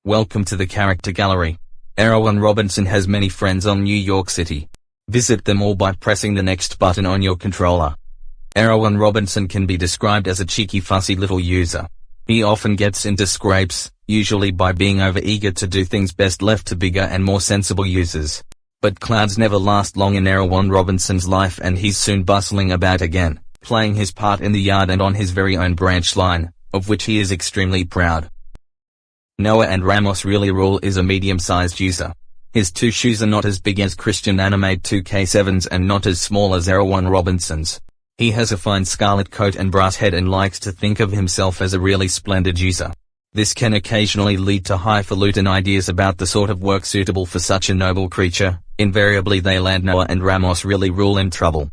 Welcome to the character gallery. Erewhon Robinson has many friends on New York City. Visit them all by pressing the next button on your controller. Erewhon Robinson can be described as a cheeky, fussy little user. He often gets into scrapes, usually by being over-eager to do things best left to bigger and more sensible users. But clouds never last long in Erewhon Robinson's life, and he's soon bustling about again, playing his part in the yard and on his very own branch line, of which he is extremely proud. Noah and Ramos really rule is a medium-sized user. His two shoes are not as big as Christian Animate 2K7's and not as small as Erewhon Robinson's. He has a fine scarlet coat and brass head and likes to think of himself as a really splendid user. This can occasionally lead to highfalutin ideas about the sort of work suitable for such a noble creature. Invariably they land Noah and Ramos really rule in trouble.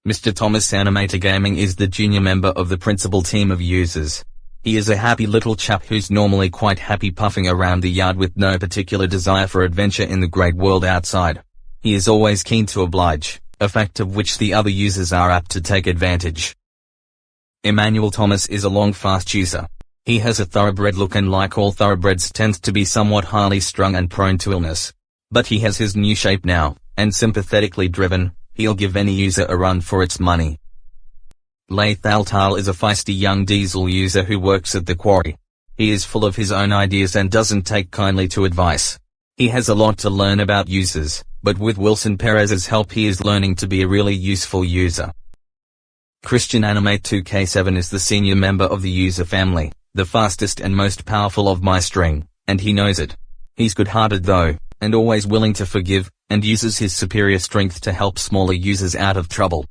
Mr. Thomas Animator Gaming is the junior member of the principal team of users. He is a happy little chap who's normally quite happy puffing around the yard with no particular desire for adventure in the great world outside. He is always keen to oblige, a fact of which the other users are apt to take advantage. Emmanuel Thomas is a long, fast user. He has a thoroughbred look and, like all thoroughbreds, tends to be somewhat highly strung and prone to illness. But he has his new shape now, and sympathetically driven, he'll give any user a run for its money. Laith Al-Tal is a feisty young diesel user who works at the quarry. He is full of his own ideas and doesn't take kindly to advice. He has a lot to learn about users, but with Wilson Perez's help he is learning to be a really useful user. Christian Animate 2K7 is the senior member of the user family, the fastest and most powerful of my string, and he knows it. He's good-hearted though, and always willing to forgive, and uses his superior strength to help smaller users out of trouble.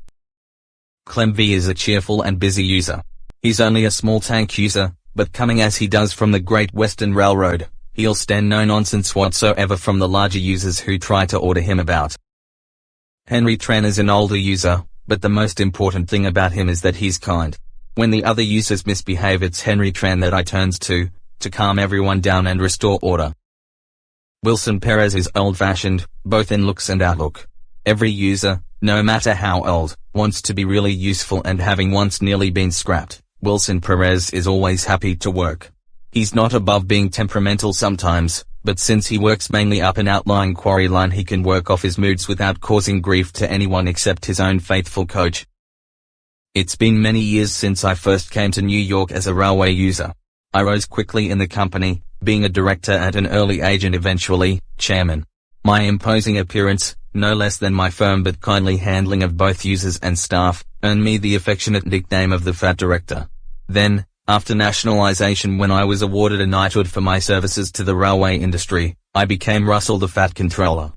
Clem V is a cheerful and busy user. He's only a small tank user, but coming as he does from the Great Western Railroad, he'll stand no nonsense whatsoever from the larger users who try to order him about. Tran is an older user, but the most important thing about him is that he's kind. When the other users misbehave, it's Tran that I turns to calm everyone down and restore order. Wilson Perez is old-fashioned, both in looks and outlook. Every user, no matter how old, wants to be really useful, and having once nearly been scrapped, Wilson Perez is always happy to work. He's not above being temperamental sometimes, but since he works mainly up an outlying quarry line, he can work off his moods without causing grief to anyone except his own faithful coach. It's been many years since I first came to New York as a railway user. I rose quickly in the company, being a director at an early age and eventually, chairman. My imposing appearance, no less than my firm but kindly handling of both users and staff, earned me the affectionate nickname of the Fat Director. Then, after nationalization, when I was awarded a knighthood for my services to the railway industry, I became Russell the Fat Controller.